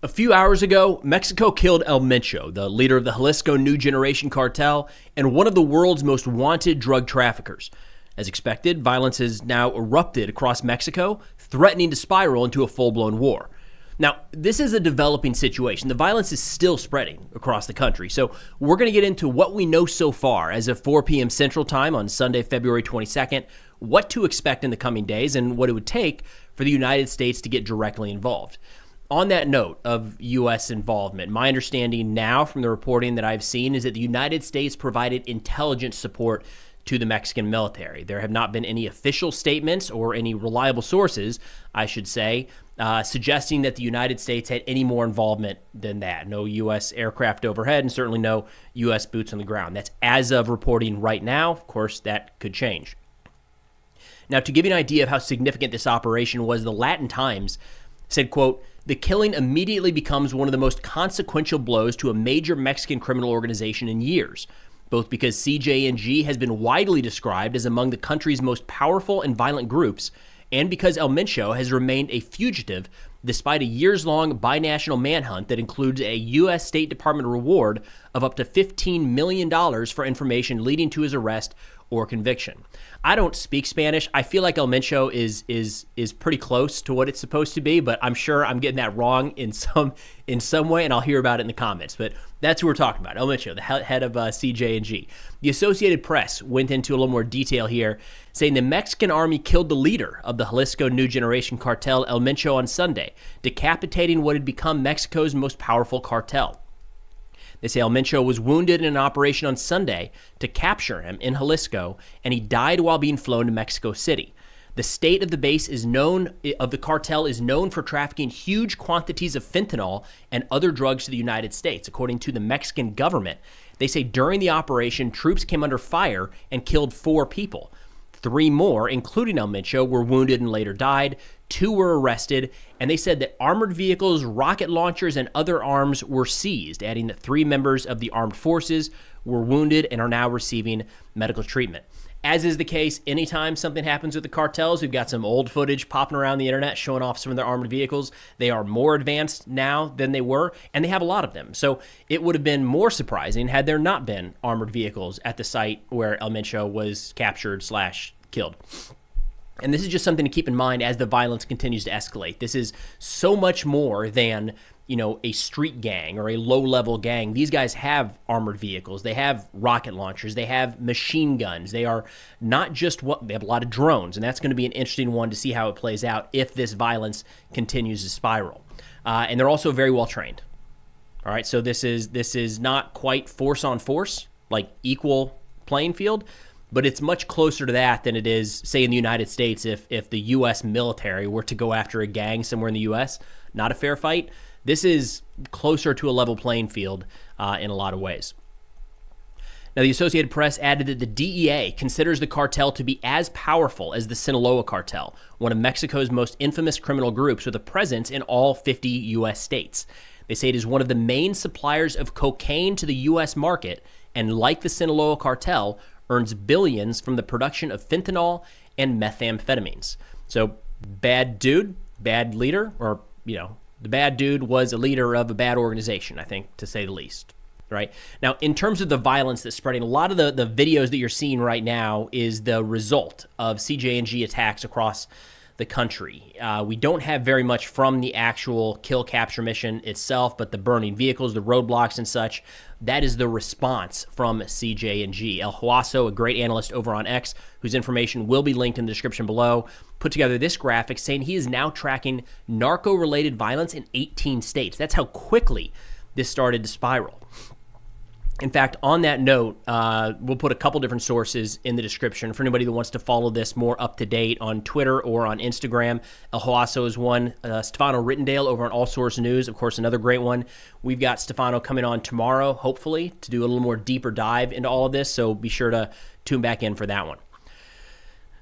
A few hours ago, Mexico killed El Mencho, the leader of the Jalisco New Generation Cartel and one of the world's most wanted drug traffickers. As expected, violence has now erupted across Mexico, threatening to spiral into a full-blown war. Now, this is a developing situation. The violence is still spreading across the country. So we're going to get into what we know so far as of 4 p.m. Central Time on Sunday, February 22nd, what to expect in the coming days, and what it would take for the United States to get directly involved. On that note of U.S. involvement, my understanding now from the reporting that I've seen is that the United States provided intelligence support to the Mexican military. There have not been any official statements or any reliable sources, I should say, suggesting that the United States had any more involvement than that. No U.S. aircraft overhead and certainly no U.S. boots on the ground. That's as of reporting right now. Of course, that could change. Now, to give you an idea of how significant this operation was, the Latin Times said, quote, "The killing immediately becomes one of the most consequential blows to a major Mexican criminal organization in years, both because CJNG has been widely described as among the country's most powerful and violent groups, and because El Mencho has remained a fugitive despite a years-long binational manhunt that includes a U.S. State Department reward of up to $15 million for information leading to his arrest or conviction." I don't speak Spanish. I feel like El Mencho is pretty close to what it's supposed to be, but I'm sure I'm getting that wrong in some way, and I'll hear about it in the comments. But that's who we're talking about, El Mencho, the head of CJNG. The Associated Press went into a little more detail here, saying the Mexican army killed the leader of the Jalisco New Generation Cartel, El Mencho, on Sunday, decapitating what had become Mexico's most powerful cartel. They say El Mencho was wounded in an operation on Sunday to capture him in Jalisco, and he died while being flown to Mexico City. The state of the base of the cartel is known for trafficking huge quantities of fentanyl and other drugs to the United States, according to the Mexican government. They say during the operation, troops came under fire and killed 4 people. 3 more, including El Mencho, were wounded and later died. 2 were arrested, and they said that armored vehicles, rocket launchers, and other arms were seized, adding that 3 members of the armed forces were wounded and are now receiving medical treatment. As is the case, anytime something happens with the cartels, we've got some old footage popping around the internet showing off some of their armored vehicles. They are more advanced now than they were, and they have a lot of them. So it would have been more surprising had there not been armored vehicles at the site where El Mencho was captured/killed. And this is just something to keep in mind as the violence continues to escalate. This is so much more than, a street gang or a low-level gang. These guys have armored vehicles. They have rocket launchers. They have machine guns. They are not just they have a lot of drones, and that's going to be an interesting one to see how it plays out if this violence continues to spiral. And they're also very well trained. All right, so this is not quite force on force, like equal playing field, but it's much closer to that than it is, say, in the United States, if the U.S. military were to go after a gang somewhere in the U.S., not a fair fight. This is closer to a level playing field in a lot of ways. Now, the Associated Press added that the DEA considers the cartel to be as powerful as the Sinaloa cartel, one of Mexico's most infamous criminal groups with a presence in all 50 U.S. states. They say it is one of the main suppliers of cocaine to the U.S. market, and like the Sinaloa cartel, earns billions from the production of fentanyl and methamphetamines. So, bad dude, bad leader, or, the bad dude was a leader of a bad organization, I think, to say the least. Right? Now, in terms of the violence that's spreading, a lot of the videos that you're seeing right now is the result of CJNG attacks across the country. We don't have very much from the actual kill capture mission itself, but the burning vehicles, the roadblocks and such, that is the response from CJNG. El Huaso, a great analyst over on X, whose information will be linked in the description below, put together this graphic saying he is now tracking narco-related violence in 18 states. That's how quickly this started to spiral. In fact, on that note, we'll put a couple different sources in the description for anybody that wants to follow this more up-to-date on Twitter or on Instagram. El Huaso is one. Stefano Rittendale over on All Source News, of course, another great one. We've got Stefano coming on tomorrow, hopefully, to do a little more deeper dive into all of this, so be sure to tune back in for that one.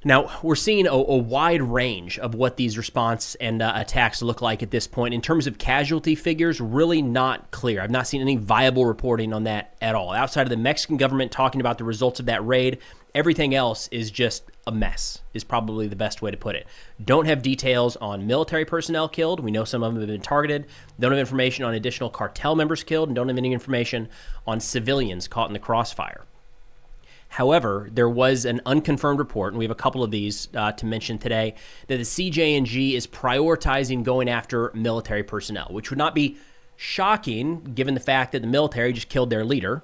Now, we're seeing a wide range of what these response and attacks look like at this point. In terms of casualty figures, really not clear. I've not seen any viable reporting on that at all. Outside of the Mexican government talking about the results of that raid, everything else is just a mess is probably the best way to put it. Don't have details on military personnel killed. We know some of them have been targeted. Don't have information on additional cartel members killed, and don't have any information on civilians caught in the crossfire. However, there was an unconfirmed report, and we have a couple of these to mention today, that the CJNG is prioritizing going after military personnel, which would not be shocking given the fact that the military just killed their leader.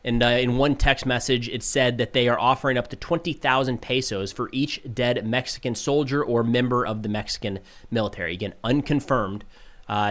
And in one text message, it said that they are offering up to 20,000 pesos for each dead Mexican soldier or member of the Mexican military. Again, unconfirmed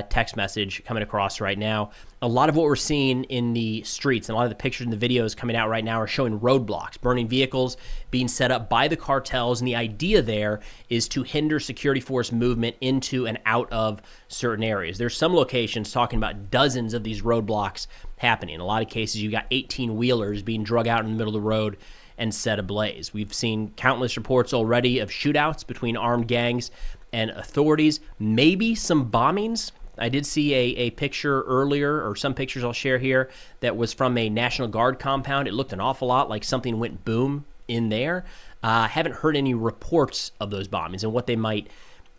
text message coming across right now. A lot of what we're seeing in the streets and a lot of the pictures and the videos coming out right now are showing roadblocks, burning vehicles being set up by the cartels. And the idea there is to hinder security force movement into and out of certain areas. There's some locations talking about dozens of these roadblocks happening. In a lot of cases, you got 18-wheelers being drug out in the middle of the road and set ablaze. We've seen countless reports already of shootouts between armed gangs and authorities, maybe some bombings. I did see a picture earlier, or some pictures I'll share here, that was from a National Guard compound. It looked an awful lot like something went boom in there. Haven't heard any reports of those bombings and what they might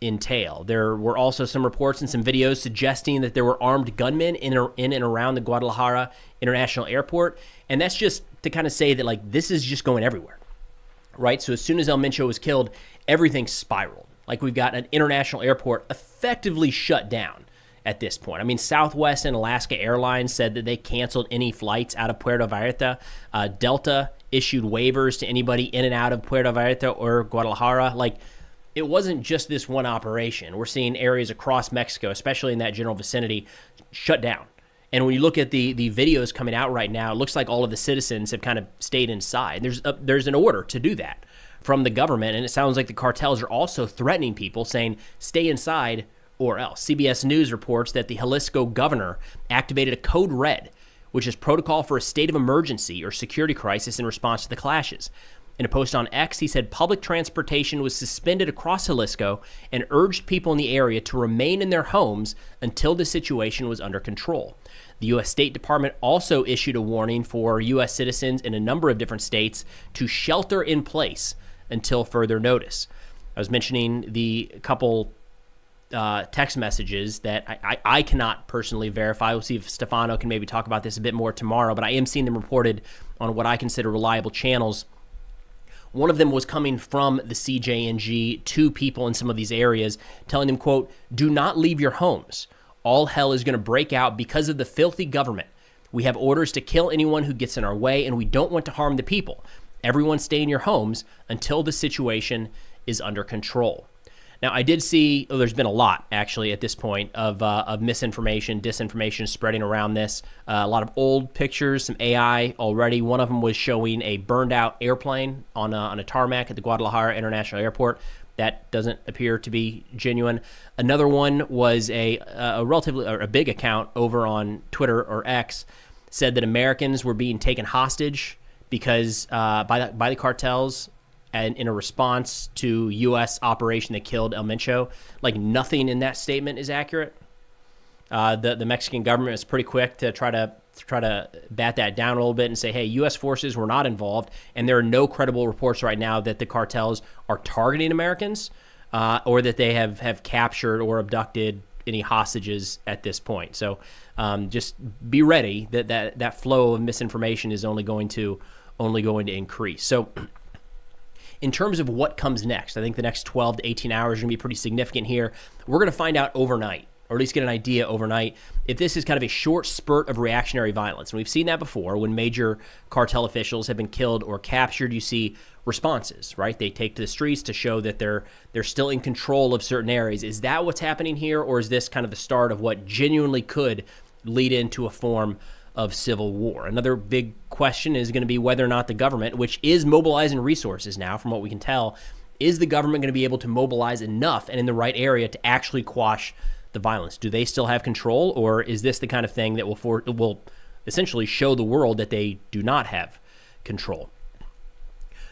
entail. There were also some reports and some videos suggesting that there were armed gunmen in and around the Guadalajara International Airport. And that's just to kind of say that, like, this is just going everywhere, right? So as soon as El Mencho was killed, everything spiraled. Like, we've got an international airport effectively shut down at this point. I mean, Southwest and Alaska Airlines said that they canceled any flights out of Puerto Vallarta. Delta issued waivers to anybody in and out of Puerto Vallarta or Guadalajara. Like, it wasn't just this one operation. We're seeing areas across Mexico, especially in that general vicinity, shut down. And when you look at the videos coming out right now, it looks like all of the citizens have kind of stayed inside. There's an order to do that from the government, and it sounds like the cartels are also threatening people, saying, stay inside or else. CBS News reports that the Jalisco governor activated a code red, which is protocol for a state of emergency or security crisis in response to the clashes. In a post on X, he said public transportation was suspended across Jalisco and urged people in the area to remain in their homes until the situation was under control. The U.S. State Department also issued a warning for U.S. citizens in a number of different states to shelter in place until further notice. I was mentioning the couple text messages that I cannot personally verify. We'll see if Stefano can maybe talk about this a bit more tomorrow, but I am seeing them reported on what I consider reliable channels. One of them was coming from the CJNG to people in some of these areas, telling them, quote, do not leave your homes. All hell is going to break out because of the filthy government. We have orders to kill anyone who gets in our way, and we don't want to harm the people. Everyone stay in your homes until the situation is under control. Now, I did see, there's been a lot, actually, at this point of misinformation, disinformation spreading around this. A lot of old pictures, some AI already. One of them was showing a burned-out airplane on a tarmac at the Guadalajara International Airport. That doesn't appear to be genuine. Another one was a big account over on Twitter or X said that Americans were being taken hostage because by the cartels, and in a response to U.S. operation that killed El Mencho. Like, nothing in that statement is accurate. The Mexican government is pretty quick to try to bat that down a little bit and say, hey, U.S. forces were not involved, and there are no credible reports right now that the cartels are targeting Americans or that they have captured or abducted any hostages at this point. So just be ready that flow of misinformation is only going to increase. So in terms of what comes next, I think the next 12 to 18 hours are going to be pretty significant here. We're going to find out overnight, or at least get an idea overnight, if this is kind of a short spurt of reactionary violence. And we've seen that before. When major cartel officials have been killed or captured, you see responses, right? They take to the streets to show that they're still in control of certain areas. Is that what's happening here, or is this kind of the start of what genuinely could lead into a form of civil war? Another big question is going to be whether or not the government, which is mobilizing resources now, from what we can tell, is the government going to be able to mobilize enough and in the right area to actually quash the violence? Do they still have control, or is this the kind of thing that will essentially show the world that they do not have control?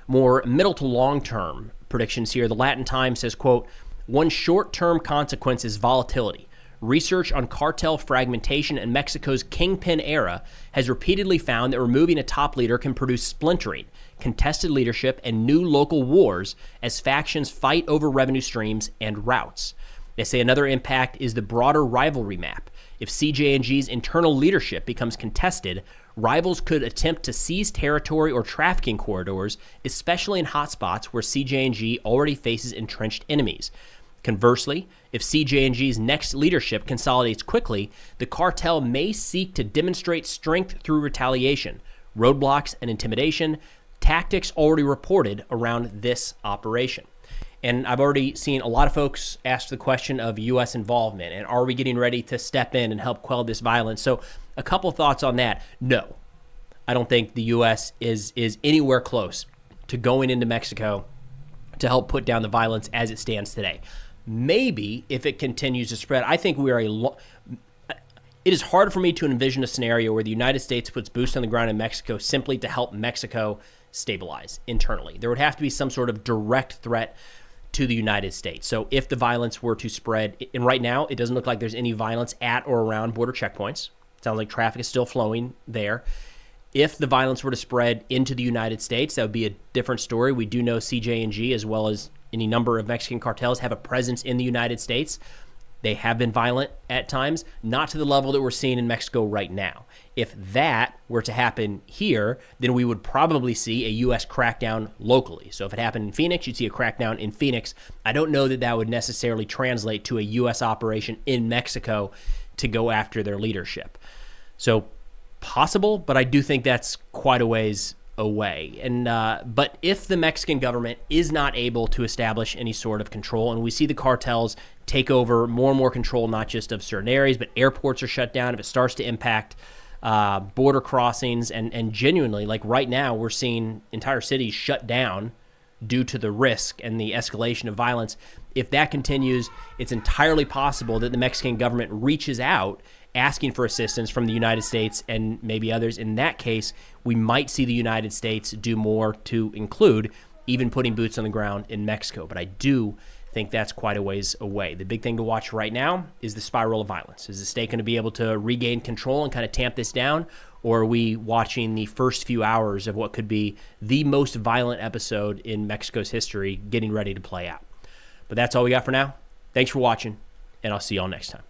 More middle to long-term predictions here. The Latin Times says, quote, one short-term consequence is volatility. research on cartel fragmentation in Mexico's kingpin era has repeatedly found that removing a top leader can produce splintering, contested leadership, and new local wars as factions fight over revenue streams and routes. They say another impact is the broader rivalry map. If CJ&G's internal leadership becomes contested, rivals could attempt to seize territory or trafficking corridors, especially in hotspots where CJ&G already faces entrenched enemies. Conversely, if CJ&G's next leadership consolidates quickly, the cartel may seek to demonstrate strength through retaliation, roadblocks, and intimidation, tactics already reported around this operation. And I've already seen a lot of folks ask the question of U.S. involvement, and are we getting ready to step in and help quell this violence? So a couple thoughts on that. No, I don't think the U.S. is anywhere close to going into Mexico to help put down the violence as it stands today. Maybe if it continues to spread, I think we are it is hard for me to envision a scenario where the United States puts boots on the ground in Mexico simply to help Mexico stabilize internally. There would have to be some sort of direct threat to the United States. So if the violence were to spread, and right now it doesn't look like there's any violence at or around border checkpoints. It sounds like traffic is still flowing there. If the violence were to spread into the United States, that would be a different story. We do know CJ&G, as well as any number of Mexican cartels, have a presence in the United States. They have been violent at times, not to the level that we're seeing in Mexico right now. If that were to happen here, then we would probably see a U.S. crackdown locally. So if it happened in Phoenix, you'd see a crackdown in Phoenix. I don't know that that would necessarily translate to a U.S. operation in Mexico to go after their leadership. So possible, but I do think that's quite a ways away. And but if the Mexican government is not able to establish any sort of control, and we see the cartels take over more and more control, not just of certain areas, but airports are shut down, if it starts to impact border crossings, and genuinely, like right now, we're seeing entire cities shut down due to the risk and the escalation of violence. If that continues, it's entirely possible that the Mexican government reaches out asking for assistance from the United States and maybe others. In that case, we might see the United States do more, to include even putting boots on the ground in Mexico. But I do think that's quite a ways away. The big thing to watch right now is the spiral of violence. Is the state going to be able to regain control and kind of tamp this down? Or are we watching the first few hours of what could be the most violent episode in Mexico's history getting ready to play out? But that's all we got for now. Thanks for watching, and I'll see y'all next time.